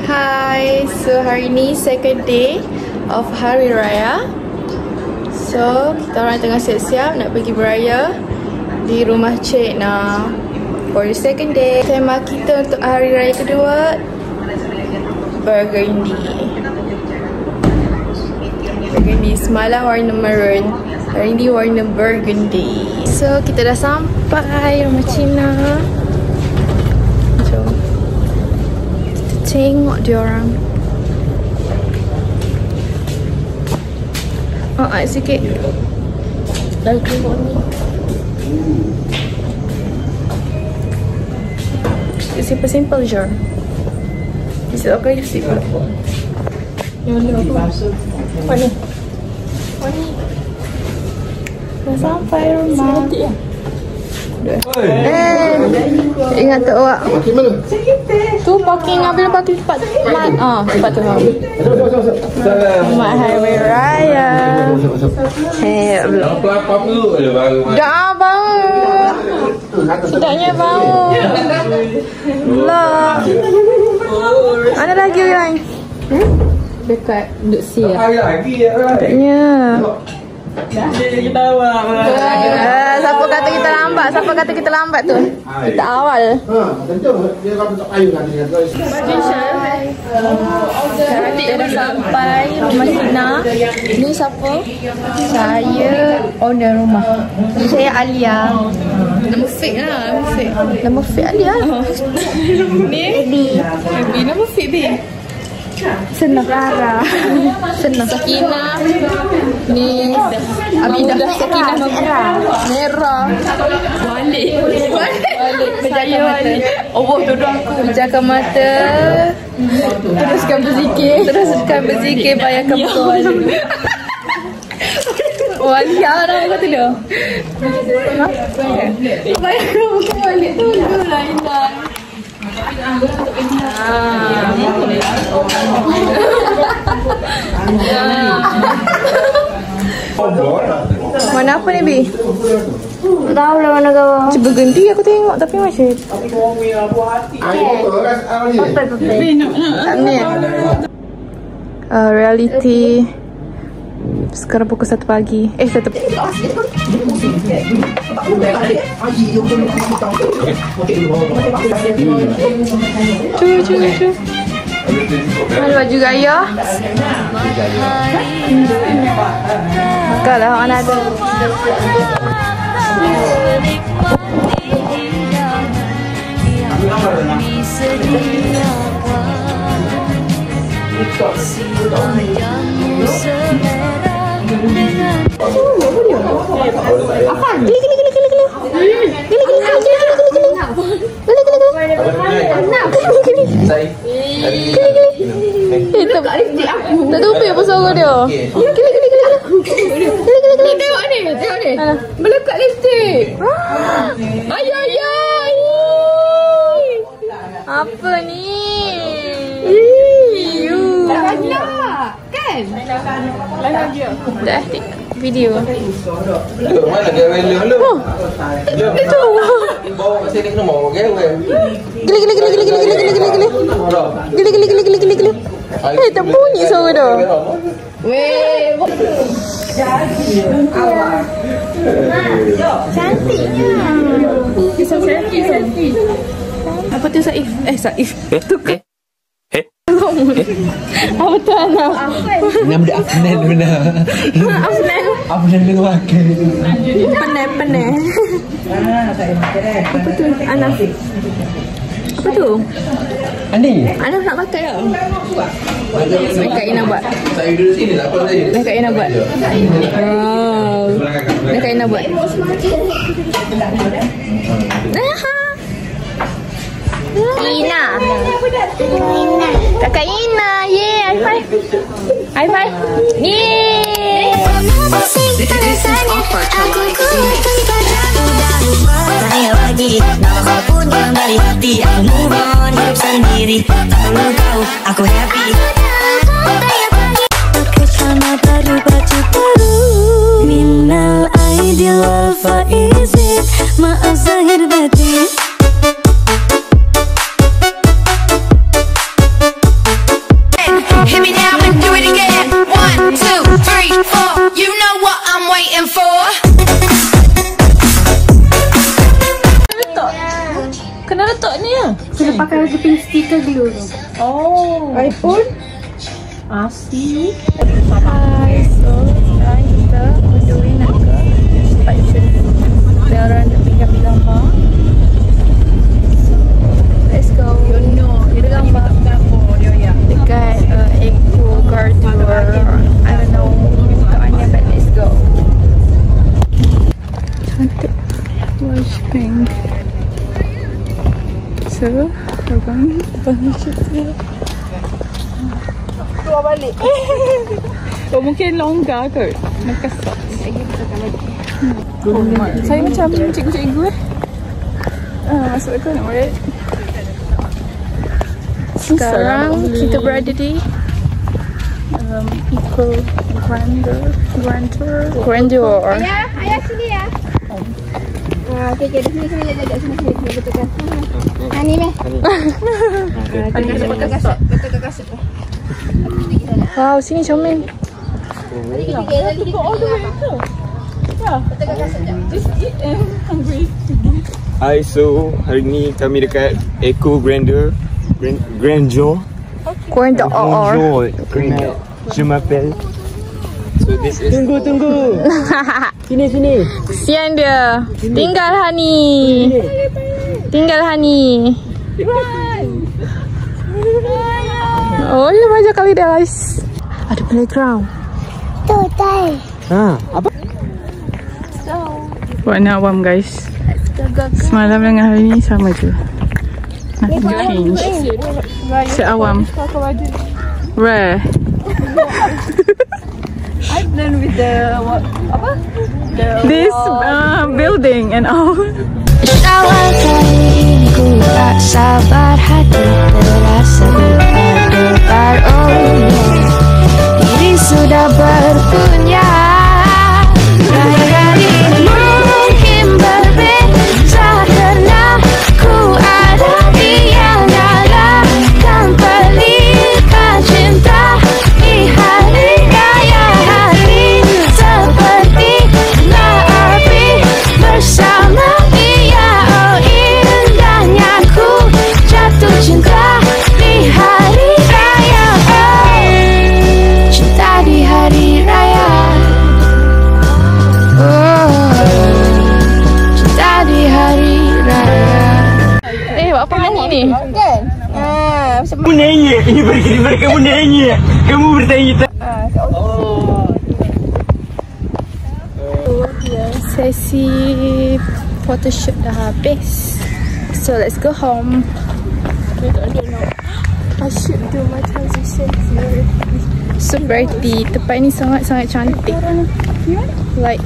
Hai, so hari ni second day of Hari Raya. So kita orang tengah siap-siap nak pergi beraya di rumah Cik Na for the second day. Tema kita untuk Hari Raya kedua, Burgundy. Burgundy, semalam warna maroon, hari ni warna burgundy. So kita dah sampai rumah Cina. Jom kita tengok diorang. Sikit dah keluar ni. Simple je. Is it okay? Simple. Mana? Dah sampai rumah. Ingat tak awak? Parking mana? Tu parking, ambil parking tempat. Tempat tu. Selamat Hari Raya. Dah bau. Sedapnya bau. Lah. Ada lagi orang? Dekat duduk siap. Sedapnya. Siapa kata kita lambat? Siapa kata kita lambat tu? Kita awal. Dia kan tak kayu kan dia. Kita dah sampai rumah Cina. Ni siapa? Saya owner rumah. Saya Alia. Nama fake lah. Nama fake Alia. Ni Baby. Nama fake Baby. Senang Rara. Senang Sakinah. Ni Abidah Sakinah Merah. Balik Berjaga mata. Allah tuduh aku. Berjaga mata. Teruskan berzikir. Bayangkan betul. Walia dah kata dia. Bayangkan bukan balik tu. Lain lah. Mana apa ni Bi? Tak tahu lah mana kau. Cuba ganti aku tengok tapi macam tak ni. Reality. Sekarang pukul 1 pagi. 1 pagi. Cu. Mana baju gaya? Makanlah orang ada. Apa? Gili. Tak tupi apa suara dia. Gili. Tengok ni. Melekat lipstick. Ayay. Apa ni? Kan? Dah video. Mana dia rela lu? Itu. Bawa kat sini kena mau ke? Gili. Tak bunyi suara dia. Weh. Cantiknya. Kisah selfie. Apa tu Saif? Saif. Tukar. Apa tu anak? Nama dia Afnan benar. Afnan dia pakai. Peneh. Apa tu anak? Apa tu? Anak nak pakai tak? Dekat Ina buat. Saya duduk sini tak apa saya. Dekat Ina buat. Dekat Ina buat. Ina. Kakak Ina. Yeay, high five. Yeay. Tanya lagi, nama kau pun kembali hati. Aku move on, hidup sendiri. Tak perlu tahu, aku happy. Pakai celana baru, baju baru. Minal aidil wal faizin. Maaf zahir batin. nak letak ni ya? Kena pakai dia punya stiker glue tu. Oh. iPhone. Asyik. Hai, so sekarang kita on the way nak ke tempat syuting. Ada orang nak pergi ambil gambar. So, let's go. You know, kita gambar dekat Eco Garden or I don't know kat mana, but let's go. Cantik. Wash pink. So, abang syuting. Keluar balik. Oh, mungkin longgar kot. Nak kesak. Saya macam cikgu-cikgu masuk ke nak murid. Sekarang kita berada di Eco Grandeur. Ayah sini ya. Okey, di sini jaga sini betulkan. Ni meh. Betul kasut. Wow, sini comel. Hai, so hari ni kami dekat Eco Grandeur. Grandeur. Je m'appelle. So this is Tunggu. Sini. Kesian dia. Tinggal Hani. Oh, ya banyak kali guys. Ada playground. Total. Apa? Warna awam guys. Semalam dengan hari ni sama je. Nothing change. Seawam. Rare. I'm done with the This building and all. Awal kali ini ku tak sabar, hati terasa berdebar. Oh yeah, diri sudah berpunya. Raya ini mungkin berbeza karena ku ada dia nyalakan pelita cinta di hari raya hati seperti api bersama. Cinta di hari raya, cinta di hari raya, cinta di hari raya. Apa Hani ni? kan? Kamu nanya. Ini bagi kamu nanya. Kamu bertanya. Sesi photoshoot dah habis. So let's go home. I should do my transition here. So pretty. Tempat ni sangat-sangat cantik. Like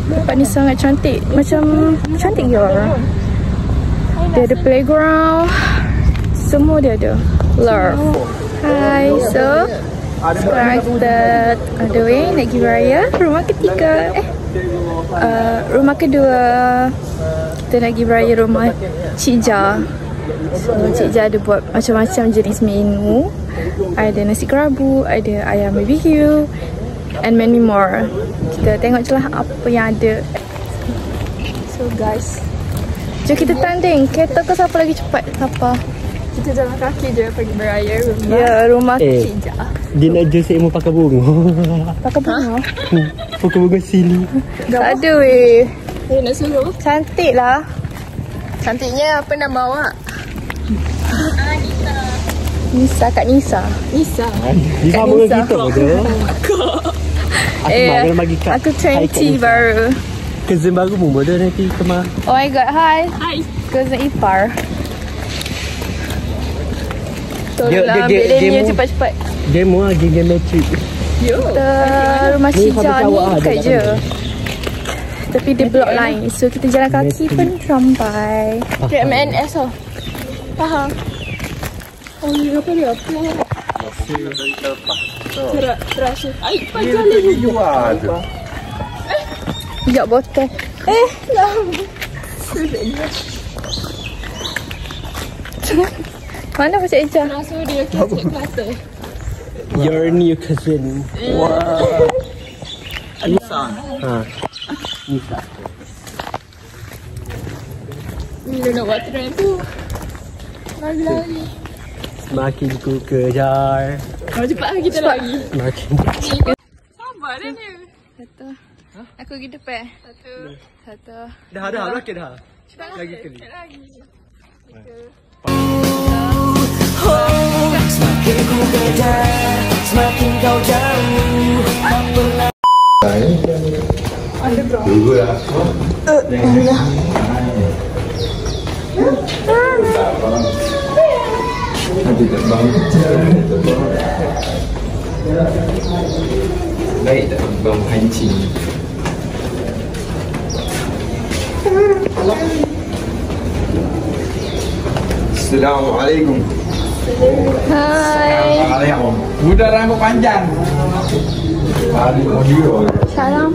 tempat ni sangat cantik. Macam cantik je orang. Dia ada playground. Semua dia ada. Love. Hi. So sekarang kita on the way nak pergi raya. Rumah ketiga. Rumah kedua. Kita nak pergi beraya rumah Cik Ja. So Cik Ja ada buat macam-macam jenis menu. Ada nasi kerabu, ada ayam BBQ and many more. Kita tengok je lah apa yang ada. So guys, jom kita tanding kereta ke siapa lagi cepat. Siapa? Kita jalan kaki je pergi beraya rumah Cik Ja. Dia nak jual saya mau pakai bunga. Pakai bunga? Pakai bunga sili. Tak ada weh. Nak suruh. Cantik lah. Cantiknya apa nama awak? Nisa. Kak Nisa. Nisa. Dia sama dengan kita je. Aku 20 baru. Cousin baru pun bodoh nanti kemar. Oh my god, hi. Cousin ipar. Tolonglah ambil dia cepat-cepat. Game lah, game matrik. Kita rumah Cik Ja ni dekat je. Tapi dia blok lain. So kita jalan kaki pun sampai. Dekat MNS lah. Faham? Oh ya, apa dia? Terasa. Air panjang lagi. Sekejap botol. Mana Pak Cik Eja? Rasa dia Cik Kelate. Your new cousin. Wow. Nisa. Nisa. Bila nak buat trend tu? Lari-lari. Semakin ku kejar. Cepat lah kita lagi. Semakin. Sabar dah ni. Satu. Aku pergi depan. Satu. Dah, rakit dah. Cepat lah. Lagi kali. Semakin ku kejar, semakin kau jauh. Baik tak bang hancing. Assalamualaikum. Hai. Assalamualaikum. Budak rambut panjang. Salam.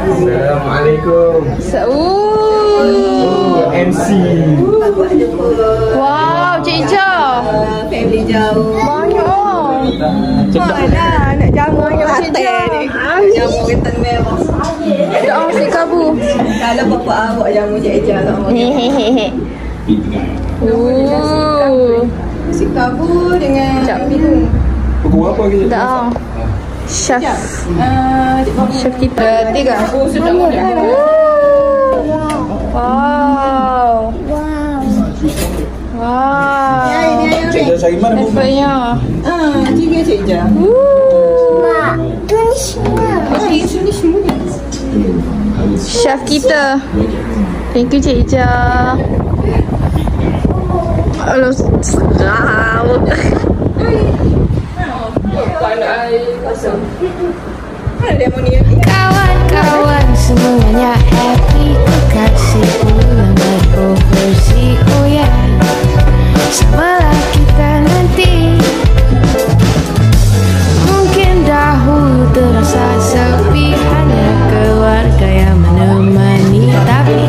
Assalamualaikum. MC. Wow, Cik Ija. Family jauh. Banyak. Dah nak jamu yang Cik Ija. jamu ketan mewah. Dah si kabu. Kalau bapa awak jamu Cik Eja tak mau. Si kabu dengan minum. Pukul apa kita? Dah. Chef. Chef kita. 3. Wow. Wow. Cik Dah cari mana pun. Effortnya. Tiga Cik Eja. Chef kita. Thank you Cik Ija. Halo. Kawan-kawan semuanya happy, kekasihku yang beroversi. Oh ya, samalah kita nanti. Mungkin dahulu terasa sepi, hanya keluarga yang menemani, tapi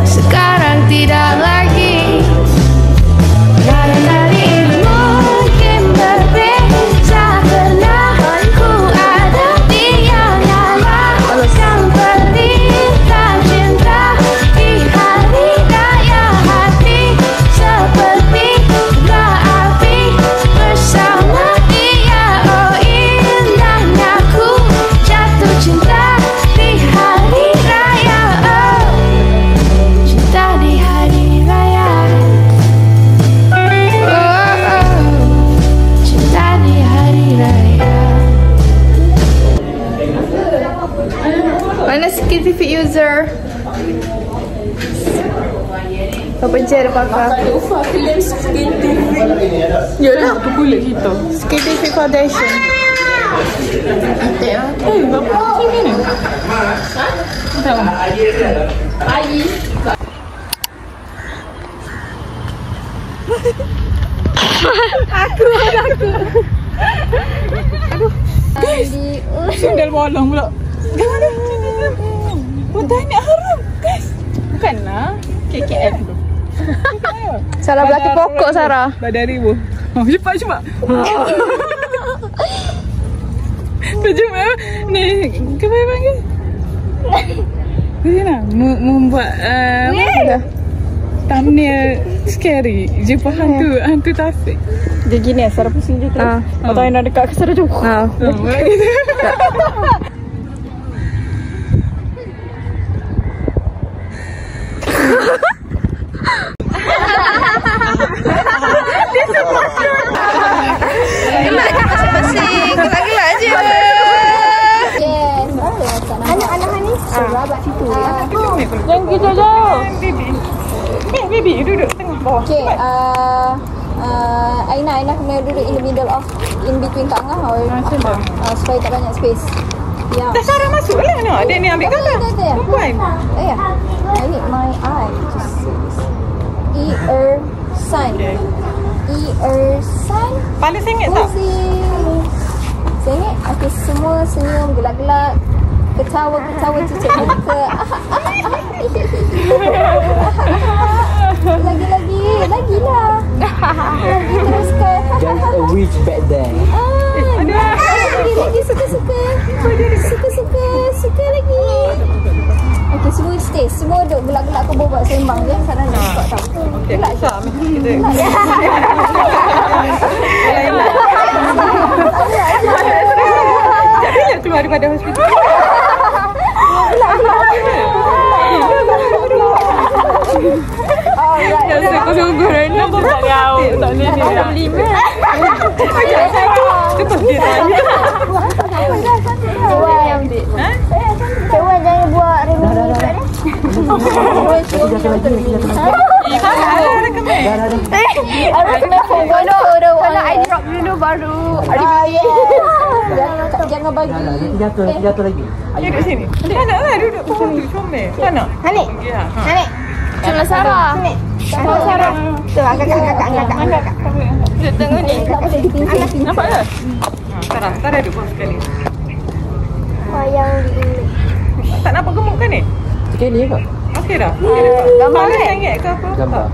sekarang tidak lagi. Dari mungkin berbeza, pernah ku ada di yang nyala, seperti cinta di hari raya hati, seperti bunga api bersama dia. Oh indahnya ku jatuh cinta di hari raya. Oh cinta di hari raya. Cinta di hari raya. Mana skill TV user? Kau pencet pakar. Yalah, apa kulit kita? Skill TV foundation. Berapa macam ni? Sundal bolong pula. Botanya harum, guys. Bukanlah KKM tu. Salah belakang pokok Sarah. Badan ribu. Cepat. Terjemah ni, kau panggil? Macam mana? Membuat thumbnail scary. Jumpa hantu tasik. Dia gini Sarah pusing je terus. Atau yang nak dekat ke Sarah jumpa. Gitu. Masing-masing. Gelak-gelak je. Anak-anak ni serabak situ. Yang kita jauh. Baby, duduk tengah bawah. Okay, Aina kena duduk in the middle of, in between Kak Angah or supaya tak banyak space. Ya. Dah Sarah masuk lah nak. Dia ni ambil gambar. Perempuan. Ya. I need my eye to see this. Sun. Sun. Paling sengit tak? Sengit? Okay, semua senyum, gelak-gelak. Ketawa cucuk muka. Lagi-lah. Lagi teruskan. There's a witch back there. Dia suka-suka. Suka je. Jangan keluar daripada hospital. Biasa kau sungguh Rena pun tak tahu. Tak boleh ni lah. Lepas dia tanya. Cewan jangan buat remini kat dia. Harus kena follow dah. Kalau I drop dulu baru. Jangan bagi. Jatuh lagi. Dia duduk sini. Anak lah duduk sini. Comel. Anak. Hanik. Ya. Hanik. Cuma Sarah. Sarah. Tu angkat. Tengok ni. Nampak tak? Sarah duduk bawah sekali. Wayang di Tak nampak gemuk kan ni? Okey ni ke? Okey dah. gambar Paling kan? sangat ke apa? Gambar.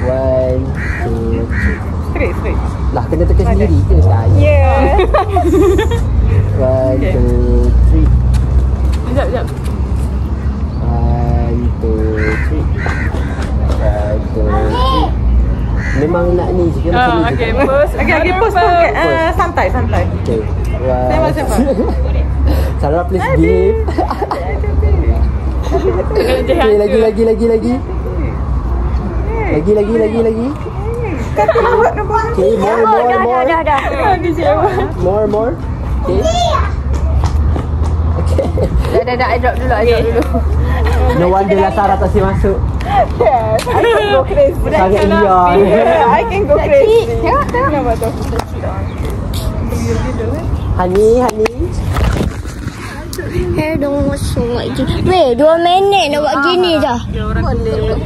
Okay. 1, 2, 3. Straight. Lah kena tekan sendiri je saya. Yeah. 1, 2, 3. Sekejap. 1, 2, 3. 1, 2, 3. Memang nak ni je macam ni. Okay, pose. Okay, pose tu santai. Okay. Siapa? Sarah please behave. Okay, lagi. Lagi. Kata awak nampak. Okay, more. More. Okay. Dah, I drop dulu. No wonder lah Sarah tak masuk. Yes, I can go crazy. Sangat liar. I can go crazy. Tengok. Nampak tu. Hani. Dong masuk lagi. Weh, 2 minit nak buat gini dah. Boleh.